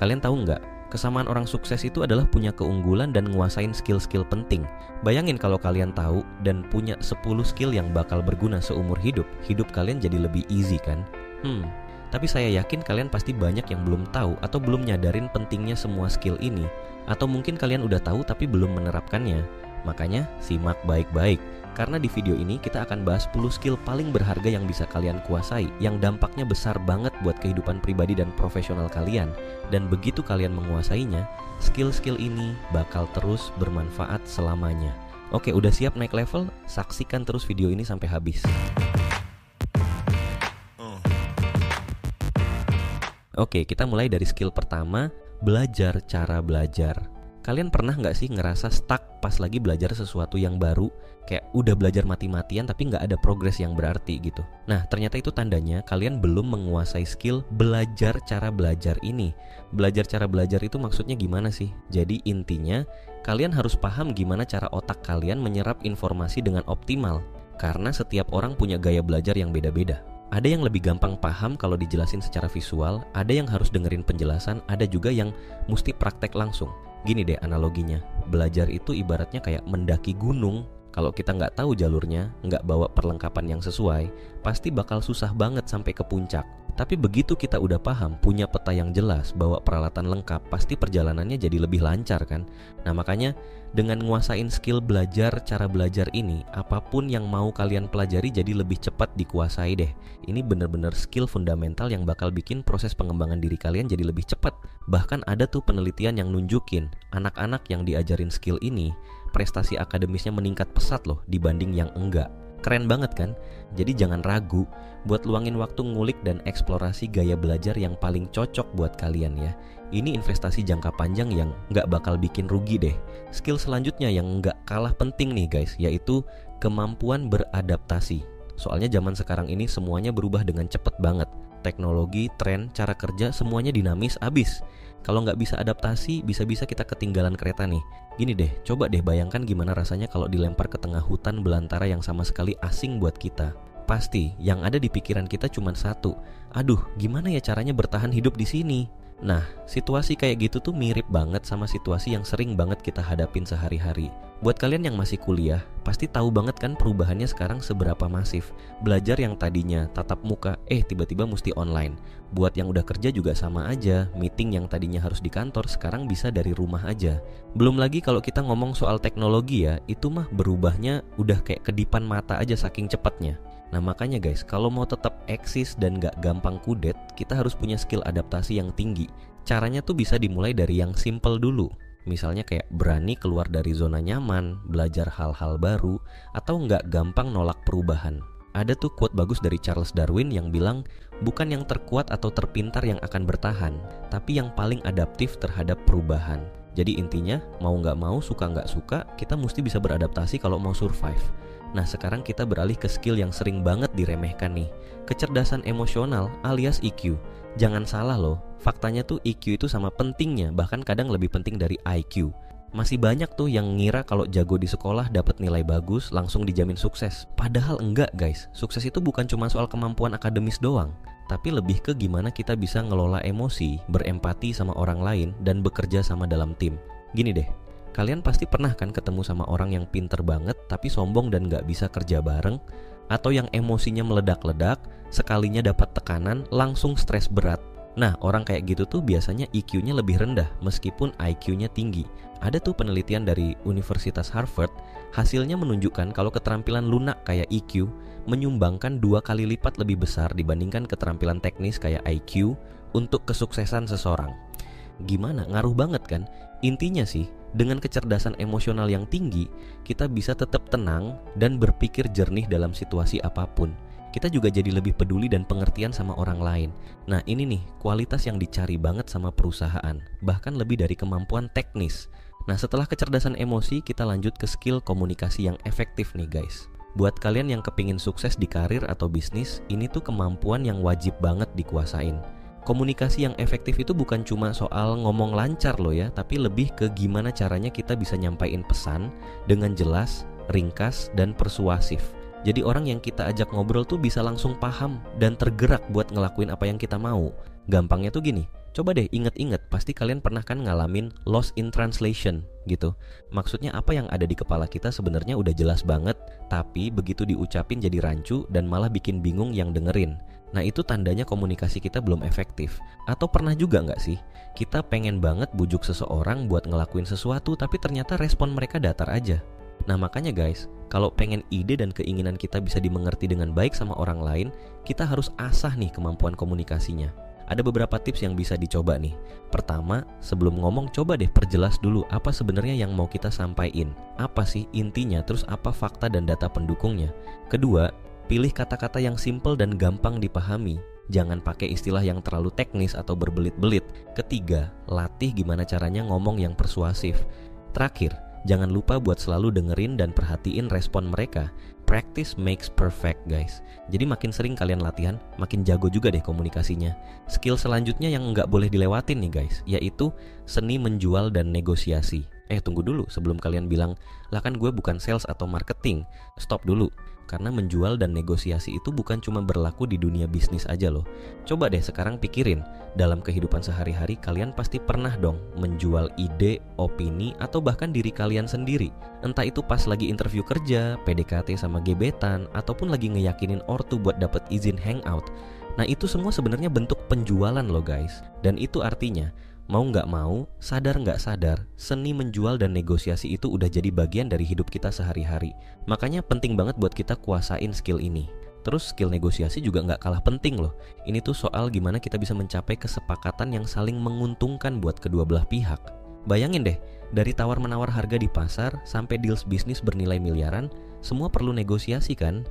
Kalian tahu nggak? Kesamaan orang sukses itu adalah punya keunggulan dan nguasain skill-skill penting. Bayangin kalau kalian tahu dan punya 10 skill yang bakal berguna seumur hidup, hidup kalian jadi lebih easy kan? Tapi saya yakin kalian pasti banyak yang belum tahu atau belum nyadarin pentingnya semua skill ini. Atau mungkin kalian udah tahu tapi belum menerapkannya. Makanya simak baik-baik. Karena di video ini kita akan bahas 10 skill paling berharga yang bisa kalian kuasai, yang dampaknya besar banget buat kehidupan pribadi dan profesional kalian. Dan begitu kalian menguasainya, skill-skill ini bakal terus bermanfaat selamanya. Oke, udah siap naik level? Saksikan terus video ini sampai habis. Oke, kita mulai dari skill pertama, belajar cara belajar. Kalian pernah nggak sih ngerasa stuck pas lagi belajar sesuatu yang baru? Kayak udah belajar mati-matian tapi nggak ada progres yang berarti gitu. Nah, ternyata itu tandanya kalian belum menguasai skill belajar cara belajar ini. Belajar cara belajar itu maksudnya gimana sih? Jadi intinya, kalian harus paham gimana cara otak kalian menyerap informasi dengan optimal. Karena setiap orang punya gaya belajar yang beda-beda. Ada yang lebih gampang paham kalau dijelasin secara visual, ada yang harus dengerin penjelasan, ada juga yang mesti praktek langsung. Gini deh analoginya, belajar itu ibaratnya kayak mendaki gunung. Kalau kita nggak tahu jalurnya, nggak bawa perlengkapan yang sesuai, pasti bakal susah banget sampai ke puncak. Tapi begitu kita udah paham, punya peta yang jelas, bawa peralatan lengkap, pasti perjalanannya jadi lebih lancar kan? Nah makanya dengan nguasain skill belajar cara belajar ini, apapun yang mau kalian pelajari jadi lebih cepat dikuasai deh. Ini bener-bener skill fundamental yang bakal bikin proses pengembangan diri kalian jadi lebih cepat. Bahkan ada tuh penelitian yang nunjukin anak-anak yang diajarin skill ini, prestasi akademisnya meningkat pesat loh dibanding yang enggak. Keren banget kan? Jadi jangan ragu buat luangin waktu ngulik dan eksplorasi gaya belajar yang paling cocok buat kalian ya. Ini investasi jangka panjang yang nggak bakal bikin rugi deh. Skill selanjutnya yang nggak kalah penting nih guys, yaitu kemampuan beradaptasi. Soalnya zaman sekarang ini semuanya berubah dengan cepet banget. Teknologi, tren, cara kerja semuanya dinamis abis. Kalau nggak bisa adaptasi, bisa-bisa kita ketinggalan kereta nih. Gini deh, coba deh bayangkan gimana rasanya kalau dilempar ke tengah hutan belantara yang sama sekali asing buat kita. Pasti, yang ada di pikiran kita cuma satu. Aduh, gimana ya caranya bertahan hidup di sini? Nah, situasi kayak gitu tuh mirip banget sama situasi yang sering banget kita hadapin sehari-hari. Buat kalian yang masih kuliah, pasti tahu banget kan perubahannya sekarang seberapa masif. Belajar yang tadinya tatap muka, tiba-tiba mesti online. Buat yang udah kerja juga sama aja, meeting yang tadinya harus di kantor sekarang bisa dari rumah aja. Belum lagi kalau kita ngomong soal teknologi ya, itu mah berubahnya udah kayak kedipan mata aja saking cepatnya. Nah makanya guys, kalau mau tetap eksis dan gak gampang kudet, kita harus punya skill adaptasi yang tinggi. Caranya tuh bisa dimulai dari yang simple dulu. Misalnya kayak berani keluar dari zona nyaman, belajar hal-hal baru, atau gak gampang nolak perubahan. Ada tuh quote bagus dari Charles Darwin yang bilang, bukan yang terkuat atau terpintar yang akan bertahan, tapi yang paling adaptif terhadap perubahan. Jadi intinya, mau gak mau, suka gak suka, kita mesti bisa beradaptasi kalau mau survive. Nah sekarang kita beralih ke skill yang sering banget diremehkan nih, kecerdasan emosional alias EQ. Jangan salah loh, faktanya tuh EQ itu sama pentingnya, bahkan kadang lebih penting dari IQ. Masih banyak tuh yang ngira kalau jago di sekolah dapat nilai bagus langsung dijamin sukses. Padahal enggak guys, sukses itu bukan cuma soal kemampuan akademis doang, tapi lebih ke gimana kita bisa ngelola emosi, berempati sama orang lain, dan bekerja sama dalam tim. Gini deh, kalian pasti pernah kan ketemu sama orang yang pinter banget tapi sombong dan gak bisa kerja bareng, atau yang emosinya meledak-ledak, sekalinya dapat tekanan langsung stres berat. Nah orang kayak gitu tuh biasanya EQ-nya lebih rendah meskipun IQ-nya tinggi. Ada tuh penelitian dari Universitas Harvard, hasilnya menunjukkan kalau keterampilan lunak kayak EQ menyumbangkan 2 kali lipat lebih besar dibandingkan keterampilan teknis kayak IQ untuk kesuksesan seseorang. Gimana? Ngaruh banget kan? Intinya sih, dengan kecerdasan emosional yang tinggi, kita bisa tetap tenang dan berpikir jernih dalam situasi apapun. Kita juga jadi lebih peduli dan pengertian sama orang lain. Nah ini nih, kualitas yang dicari banget sama perusahaan, bahkan lebih dari kemampuan teknis. Nah setelah kecerdasan emosi, kita lanjut ke skill komunikasi yang efektif nih guys. Buat kalian yang kepingin sukses di karir atau bisnis, ini tuh kemampuan yang wajib banget dikuasain. Komunikasi yang efektif itu bukan cuma soal ngomong lancar loh ya, tapi lebih ke gimana caranya kita bisa nyampaikan pesan dengan jelas, ringkas, dan persuasif. Jadi orang yang kita ajak ngobrol tuh bisa langsung paham dan tergerak buat ngelakuin apa yang kita mau. Gampangnya tuh gini, Coba deh inget-inget, pasti kalian pernah kan ngalamin lost in translation gitu. Maksudnya apa yang ada di kepala kita sebenarnya udah jelas banget, tapi begitu diucapin jadi rancu dan malah bikin bingung yang dengerin. Nah itu tandanya komunikasi kita belum efektif. Atau pernah juga gak sih, kita pengen banget bujuk seseorang buat ngelakuin sesuatu, tapi ternyata respon mereka datar aja. Nah makanya guys, kalau pengen ide dan keinginan kita bisa dimengerti dengan baik sama orang lain, kita harus asah nih kemampuan komunikasinya. Ada beberapa tips yang bisa dicoba nih. Pertama, sebelum ngomong coba deh perjelas dulu apa sebenarnya yang mau kita sampaikan. Apa sih intinya, terus apa fakta dan data pendukungnya. Kedua, pilih kata-kata yang simple dan gampang dipahami. Jangan pakai istilah yang terlalu teknis atau berbelit-belit. Ketiga, latih gimana caranya ngomong yang persuasif. Terakhir, jangan lupa buat selalu dengerin dan perhatiin respon mereka. Practice makes perfect guys. Jadi makin sering kalian latihan, makin jago juga deh komunikasinya. Skill selanjutnya yang nggak boleh dilewatin nih guys, yaitu seni menjual dan negosiasi. Tunggu dulu, sebelum kalian bilang, lah kan gue bukan sales atau marketing. Stop dulu. Karena menjual dan negosiasi itu bukan cuma berlaku di dunia bisnis aja loh. Coba deh sekarang pikirin, dalam kehidupan sehari-hari kalian pasti pernah dong menjual ide, opini, atau bahkan diri kalian sendiri. Entah itu pas lagi interview kerja, PDKT sama gebetan, ataupun lagi ngeyakinin ortu buat dapet izin hangout. Nah itu semua sebenarnya bentuk penjualan loh guys. Dan itu artinya, mau nggak mau, sadar nggak sadar, seni menjual dan negosiasi itu udah jadi bagian dari hidup kita sehari-hari. Makanya penting banget buat kita kuasain skill ini. Terus skill negosiasi juga nggak kalah penting loh. Ini tuh soal gimana kita bisa mencapai kesepakatan yang saling menguntungkan buat kedua belah pihak. Bayangin deh, dari tawar-menawar harga di pasar sampai deals bisnis bernilai miliaran, semua perlu negosiasi kan?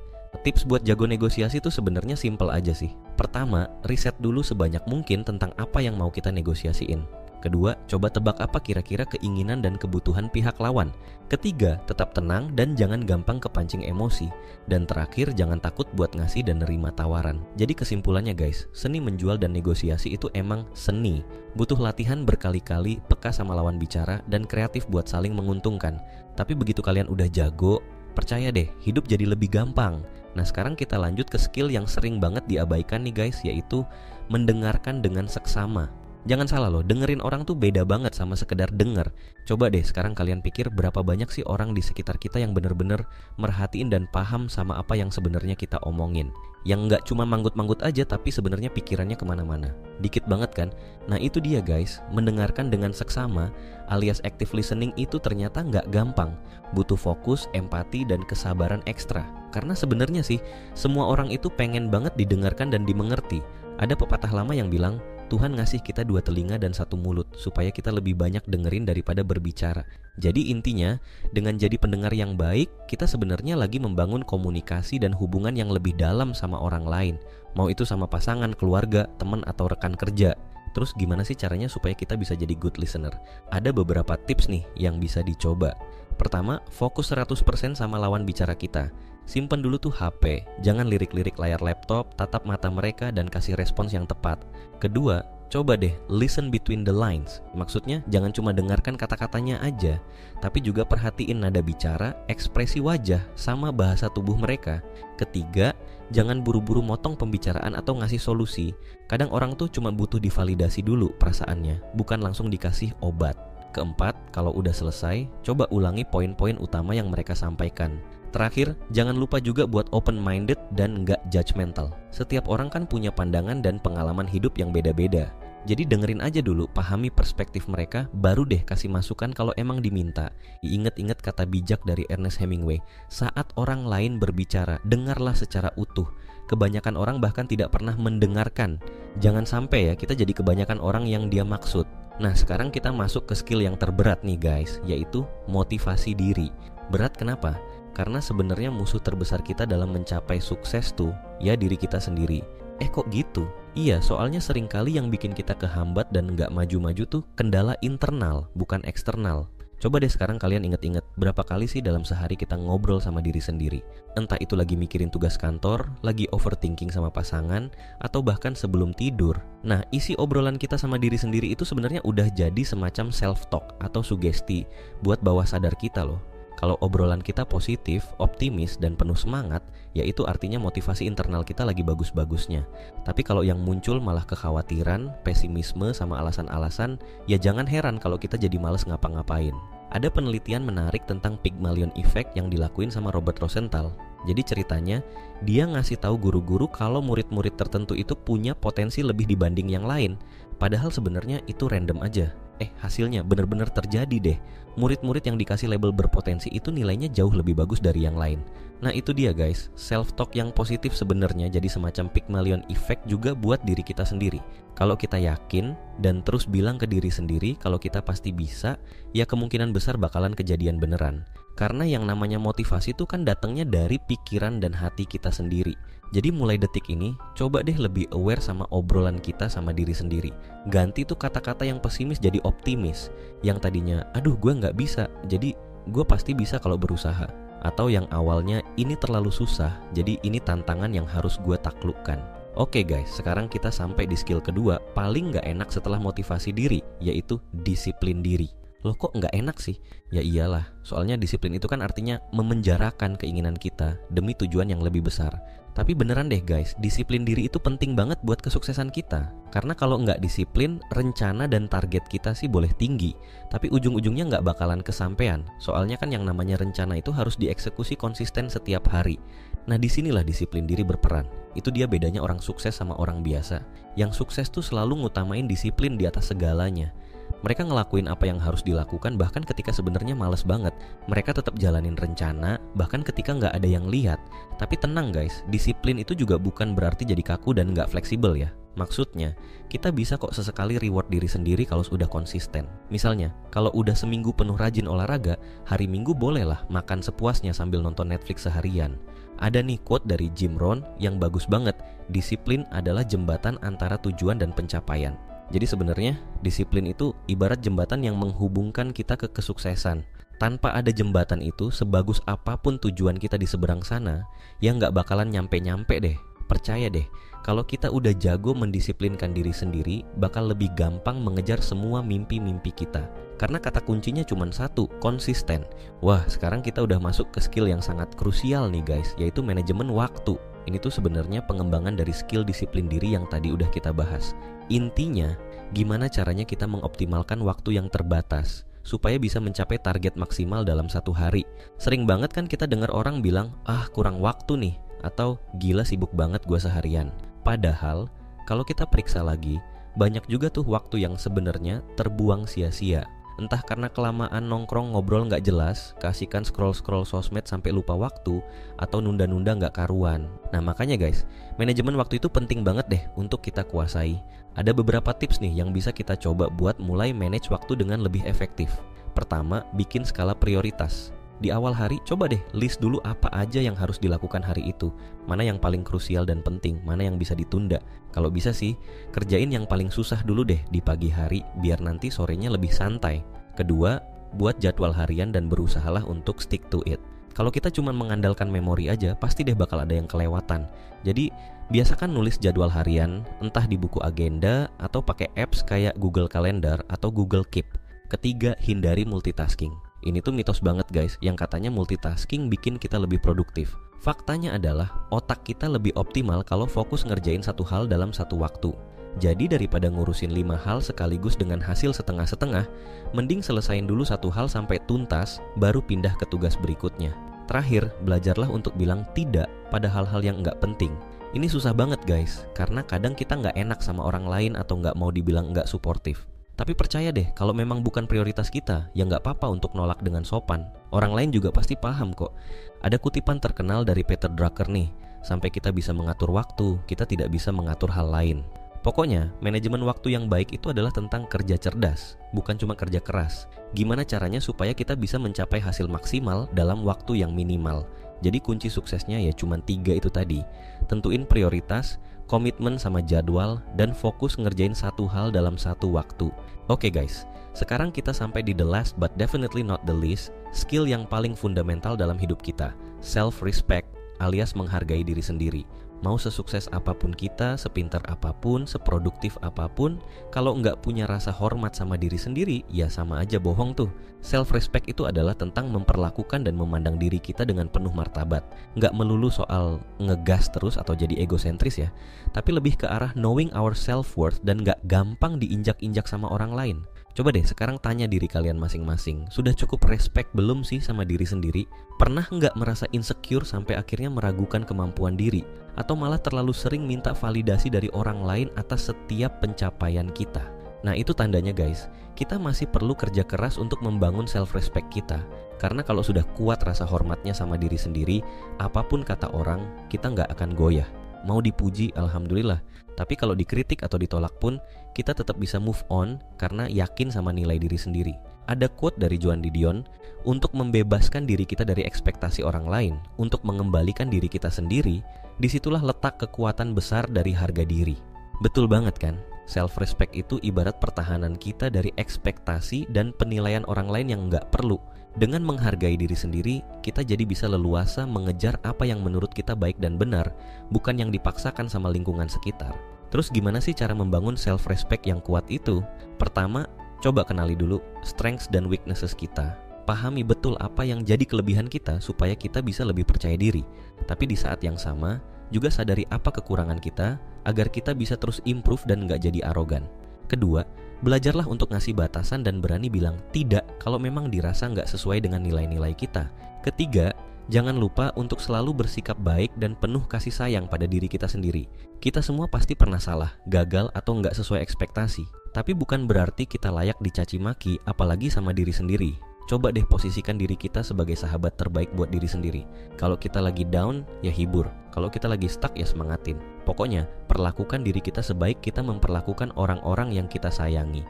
Tips buat jago negosiasi itu sebenarnya simple aja sih. Pertama, riset dulu sebanyak mungkin tentang apa yang mau kita negosiasiin. Kedua, coba tebak apa kira-kira keinginan dan kebutuhan pihak lawan. Ketiga, tetap tenang dan jangan gampang kepancing emosi. Dan terakhir, jangan takut buat ngasih dan nerima tawaran. Jadi kesimpulannya guys, seni menjual dan negosiasi itu emang seni. Butuh latihan berkali-kali, peka sama lawan bicara, dan kreatif buat saling menguntungkan. Tapi begitu kalian udah jago, percaya deh, hidup jadi lebih gampang. Nah sekarang kita lanjut ke skill yang sering banget diabaikan nih guys, yaitu mendengarkan dengan seksama. Jangan salah loh, dengerin orang tuh beda banget sama sekedar denger. Coba deh sekarang kalian pikir berapa banyak sih orang di sekitar kita yang bener-bener merhatiin dan paham sama apa yang sebenarnya kita omongin. Yang nggak cuma manggut-manggut aja tapi sebenarnya pikirannya kemana-mana. Dikit banget kan? Nah itu dia guys, mendengarkan dengan seksama alias active listening itu ternyata nggak gampang. Butuh fokus, empati, dan kesabaran ekstra. Karena sebenarnya sih, semua orang itu pengen banget didengarkan dan dimengerti. Ada pepatah lama yang bilang, Tuhan ngasih kita 2 telinga dan 1 mulut, supaya kita lebih banyak dengerin daripada berbicara. Jadi intinya, dengan jadi pendengar yang baik, kita sebenarnya lagi membangun komunikasi dan hubungan yang lebih dalam sama orang lain. Mau itu sama pasangan, keluarga, teman, atau rekan kerja. Terus gimana sih caranya supaya kita bisa jadi good listener? Ada beberapa tips nih yang bisa dicoba. Pertama, fokus 100% sama lawan bicara kita. Simpen dulu tuh HP, jangan lirik-lirik layar laptop, tatap mata mereka dan kasih respons yang tepat. Kedua, coba deh listen between the lines. Maksudnya jangan cuma dengarkan kata-katanya aja, tapi juga perhatiin nada bicara, ekspresi wajah, sama bahasa tubuh mereka. Ketiga, jangan buru-buru motong pembicaraan atau ngasih solusi. Kadang orang tuh cuma butuh divalidasi dulu perasaannya, bukan langsung dikasih obat. Keempat, kalau udah selesai, coba ulangi poin-poin utama yang mereka sampaikan. Terakhir, jangan lupa juga buat open-minded dan nggak judgmental. Setiap orang kan punya pandangan dan pengalaman hidup yang beda-beda. Jadi dengerin aja dulu, pahami perspektif mereka, baru deh kasih masukan kalau emang diminta. Ingat-ingat kata bijak dari Ernest Hemingway, saat orang lain berbicara, dengarlah secara utuh. Kebanyakan orang bahkan tidak pernah mendengarkan. Jangan sampai ya kita jadi kebanyakan orang yang dia maksud. Nah sekarang kita masuk ke skill yang terberat nih guys, yaitu motivasi diri. Berat kenapa? Karena sebenarnya musuh terbesar kita dalam mencapai sukses tuh, ya diri kita sendiri. Kok gitu? Iya, soalnya seringkali yang bikin kita kehambat dan nggak maju-maju tuh kendala internal, bukan eksternal. Coba deh sekarang kalian inget-inget, berapa kali sih dalam sehari kita ngobrol sama diri sendiri? Entah itu lagi mikirin tugas kantor, lagi overthinking sama pasangan, atau bahkan sebelum tidur. Nah, isi obrolan kita sama diri sendiri itu sebenarnya udah jadi semacam self-talk atau sugesti buat bawah sadar kita loh. Kalau obrolan kita positif, optimis, dan penuh semangat, ya itu artinya motivasi internal kita lagi bagus-bagusnya. Tapi kalau yang muncul malah kekhawatiran, pesimisme, sama alasan-alasan, ya jangan heran kalau kita jadi malas ngapa-ngapain. Ada penelitian menarik tentang Pygmalion Effect yang dilakuin sama Robert Rosenthal. Jadi ceritanya, dia ngasih tahu guru-guru kalau murid-murid tertentu itu punya potensi lebih dibanding yang lain. Padahal sebenarnya itu random aja. Hasilnya benar-benar terjadi deh. Murid-murid yang dikasih label berpotensi itu nilainya jauh lebih bagus dari yang lain. Nah itu dia guys, self-talk yang positif sebenarnya jadi semacam Pygmalion Effect juga buat diri kita sendiri. Kalau kita yakin dan terus bilang ke diri sendiri kalau kita pasti bisa, ya kemungkinan besar bakalan kejadian beneran. Karena yang namanya motivasi itu kan datangnya dari pikiran dan hati kita sendiri. Jadi mulai detik ini, coba deh lebih aware sama obrolan kita sama diri sendiri. Ganti tuh kata-kata yang pesimis jadi optimis. Yang tadinya, aduh gue gak bisa, jadi gue pasti bisa kalau berusaha. Atau yang awalnya, ini terlalu susah, jadi ini tantangan yang harus gue taklukkan. Oke guys, sekarang kita sampai di skill kedua, paling gak enak setelah motivasi diri, yaitu disiplin diri. Loh kok nggak enak sih? Ya iyalah, soalnya disiplin itu kan artinya memenjarakan keinginan kita demi tujuan yang lebih besar. Tapi beneran deh guys, disiplin diri itu penting banget buat kesuksesan kita. Karena kalau nggak disiplin, rencana dan target kita sih boleh tinggi, tapi ujung-ujungnya nggak bakalan kesampean. Soalnya kan yang namanya rencana itu harus dieksekusi konsisten setiap hari. Nah disinilah disiplin diri berperan. Itu dia bedanya orang sukses sama orang biasa. Yang sukses tuh selalu ngutamain disiplin di atas segalanya. Mereka ngelakuin apa yang harus dilakukan bahkan ketika sebenarnya males banget. Mereka tetap jalanin rencana bahkan ketika nggak ada yang lihat. Tapi tenang guys, disiplin itu juga bukan berarti jadi kaku dan nggak fleksibel ya. Maksudnya, kita bisa kok sesekali reward diri sendiri kalau sudah konsisten. Misalnya, kalau udah seminggu penuh rajin olahraga, hari Minggu bolehlah makan sepuasnya sambil nonton Netflix seharian. Ada nih quote dari Jim Rohn yang bagus banget. Disiplin adalah jembatan antara tujuan dan pencapaian. Jadi sebenarnya disiplin itu ibarat jembatan yang menghubungkan kita ke kesuksesan. Tanpa ada jembatan itu, sebagus apapun tujuan kita di seberang sana, ya nggak bakalan nyampe-nyampe deh. Percaya deh, kalau kita udah jago mendisiplinkan diri sendiri, bakal lebih gampang mengejar semua mimpi-mimpi kita. Karena kata kuncinya cuma satu, konsisten. Wah, sekarang kita udah masuk ke skill yang sangat krusial nih guys, yaitu manajemen waktu. Ini tuh sebenarnya pengembangan dari skill disiplin diri yang tadi udah kita bahas. Intinya, gimana caranya kita mengoptimalkan waktu yang terbatas supaya bisa mencapai target maksimal dalam satu hari. Sering banget kan kita dengar orang bilang, kurang waktu nih, atau gila sibuk banget gue seharian. Padahal, kalau kita periksa lagi, banyak juga tuh waktu yang sebenarnya terbuang sia-sia. Entah karena kelamaan nongkrong ngobrol gak jelas, keasikan scroll-scroll sosmed sampai lupa waktu, atau nunda-nunda gak karuan. Nah makanya guys, manajemen waktu itu penting banget deh untuk kita kuasai. Ada beberapa tips nih yang bisa kita coba buat mulai manage waktu dengan lebih efektif. Pertama, bikin skala prioritas. Di awal hari, coba deh list dulu apa aja yang harus dilakukan hari itu. Mana yang paling krusial dan penting, mana yang bisa ditunda. Kalau bisa sih, kerjain yang paling susah dulu deh di pagi hari, biar nanti sorenya lebih santai. Kedua, buat jadwal harian dan berusahalah untuk stick to it. Kalau kita cuma mengandalkan memori aja, pasti deh bakal ada yang kelewatan. Jadi, biasakan nulis jadwal harian, entah di buku agenda, atau pakai apps kayak Google Calendar atau Google Keep. Ketiga, hindari multitasking. Ini tuh mitos banget guys, yang katanya multitasking bikin kita lebih produktif. Faktanya adalah, otak kita lebih optimal kalau fokus ngerjain satu hal dalam satu waktu. Jadi daripada ngurusin 5 hal sekaligus dengan hasil setengah-setengah, mending selesain dulu satu hal sampai tuntas, baru pindah ke tugas berikutnya. Terakhir, belajarlah untuk bilang tidak pada hal-hal yang nggak penting. Ini susah banget guys, karena kadang kita nggak enak sama orang lain atau nggak mau dibilang nggak suportif. Tapi percaya deh, kalau memang bukan prioritas kita, ya nggak apa-apa untuk nolak dengan sopan. Orang lain juga pasti paham kok. Ada kutipan terkenal dari Peter Drucker nih, sampai kita bisa mengatur waktu, kita tidak bisa mengatur hal lain. Pokoknya, manajemen waktu yang baik itu adalah tentang kerja cerdas, bukan cuma kerja keras. Gimana caranya supaya kita bisa mencapai hasil maksimal dalam waktu yang minimal. Jadi kunci suksesnya ya cuma 3 itu tadi. Tentuin prioritas, komitmen sama jadwal, dan fokus ngerjain satu hal dalam satu waktu. Oke guys, sekarang kita sampai di the last but definitely not the least, skill yang paling fundamental dalam hidup kita, self-respect alias menghargai diri sendiri. Mau sesukses apapun kita, sepintar apapun, seproduktif apapun, kalau nggak punya rasa hormat sama diri sendiri, ya sama aja bohong tuh. Self-respect itu adalah tentang memperlakukan dan memandang diri kita dengan penuh martabat. Nggak melulu soal ngegas terus atau jadi egosentris ya, tapi lebih ke arah knowing our self-worth dan nggak gampang diinjak-injak sama orang lain. Coba deh sekarang tanya diri kalian masing-masing, sudah cukup respect belum sih sama diri sendiri? Pernah nggak merasa insecure sampai akhirnya meragukan kemampuan diri? Atau malah terlalu sering minta validasi dari orang lain atas setiap pencapaian kita? Nah itu tandanya guys, kita masih perlu kerja keras untuk membangun self-respect kita. Karena kalau sudah kuat rasa hormatnya sama diri sendiri, apapun kata orang, kita nggak akan goyah. Mau dipuji, alhamdulillah. Tapi kalau dikritik atau ditolak pun, kita tetap bisa move on karena yakin sama nilai diri sendiri. Ada quote dari Joan Didion, untuk membebaskan diri kita dari ekspektasi orang lain, untuk mengembalikan diri kita sendiri, disitulah letak kekuatan besar dari harga diri. Betul banget kan? Self-respect itu ibarat pertahanan kita dari ekspektasi dan penilaian orang lain yang nggak perlu. Dengan menghargai diri sendiri, kita jadi bisa leluasa mengejar apa yang menurut kita baik dan benar, bukan yang dipaksakan sama lingkungan sekitar. Terus gimana sih cara membangun self-respect yang kuat itu? Pertama, coba kenali dulu strengths dan weaknesses kita. Pahami betul apa yang jadi kelebihan kita supaya kita bisa lebih percaya diri. Tapi di saat yang sama, juga sadari apa kekurangan kita agar kita bisa terus improve dan nggak jadi arogan. Kedua, belajarlah untuk ngasih batasan dan berani bilang tidak kalau memang dirasa nggak sesuai dengan nilai-nilai kita. Ketiga, jangan lupa untuk selalu bersikap baik dan penuh kasih sayang pada diri kita sendiri. Kita semua pasti pernah salah, gagal atau nggak sesuai ekspektasi. Tapi bukan berarti kita layak dicaci maki, apalagi sama diri sendiri. Coba deh posisikan diri kita sebagai sahabat terbaik buat diri sendiri. Kalau kita lagi down, ya hibur. Kalau kita lagi stuck, ya semangatin. Pokoknya, perlakukan diri kita sebaik kita memperlakukan orang-orang yang kita sayangi.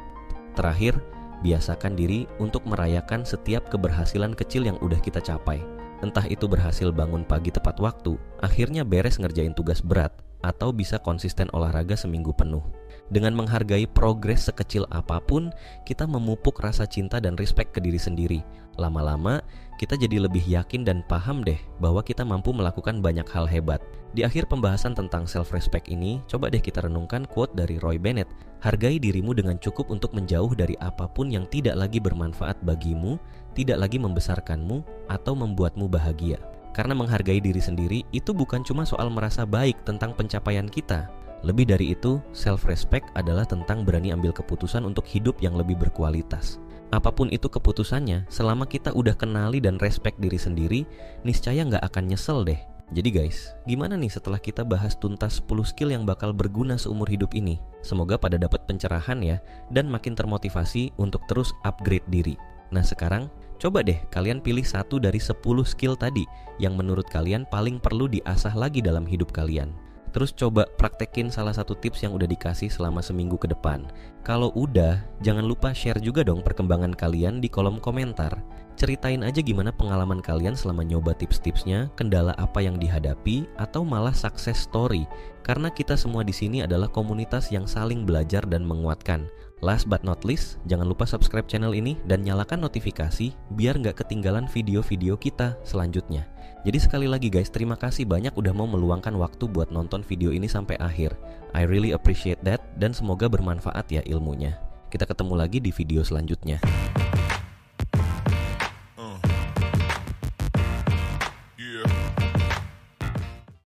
Terakhir, biasakan diri untuk merayakan setiap keberhasilan kecil yang udah kita capai. Entah itu berhasil bangun pagi tepat waktu, akhirnya beres ngerjain tugas berat, atau bisa konsisten olahraga seminggu penuh. Dengan menghargai progres sekecil apapun, kita memupuk rasa cinta dan respect ke diri sendiri. Lama-lama, kita jadi lebih yakin dan paham deh bahwa kita mampu melakukan banyak hal hebat. Di akhir pembahasan tentang self-respect ini, coba deh kita renungkan quote dari Roy Bennett. Hargai dirimu dengan cukup untuk menjauh dari apapun yang tidak lagi bermanfaat bagimu, tidak lagi membesarkanmu, atau membuatmu bahagia. Karena menghargai diri sendiri itu bukan cuma soal merasa baik tentang pencapaian kita. Lebih dari itu, self-respect adalah tentang berani ambil keputusan untuk hidup yang lebih berkualitas. Apapun itu keputusannya, selama kita udah kenali dan respect diri sendiri, niscaya nggak akan nyesel deh. Jadi guys, gimana nih setelah kita bahas tuntas 10 skill yang bakal berguna seumur hidup ini? Semoga pada dapat pencerahan ya, dan makin termotivasi untuk terus upgrade diri. Nah sekarang, coba deh kalian pilih satu dari 10 skill tadi yang menurut kalian paling perlu diasah lagi dalam hidup kalian. Terus coba praktekin salah satu tips yang udah dikasih selama seminggu ke depan. Kalau udah, jangan lupa share juga dong perkembangan kalian di kolom komentar. Ceritain aja gimana pengalaman kalian selama nyoba tips-tipsnya, kendala apa yang dihadapi, atau malah success story. Karena kita semua di sini adalah komunitas yang saling belajar dan menguatkan. Last but not least, jangan lupa subscribe channel ini dan nyalakan notifikasi biar nggak ketinggalan video-video kita selanjutnya. Jadi sekali lagi guys, terima kasih banyak udah mau meluangkan waktu buat nonton video ini sampai akhir. I really appreciate that dan semoga bermanfaat ya ilmunya. Kita ketemu lagi di video selanjutnya.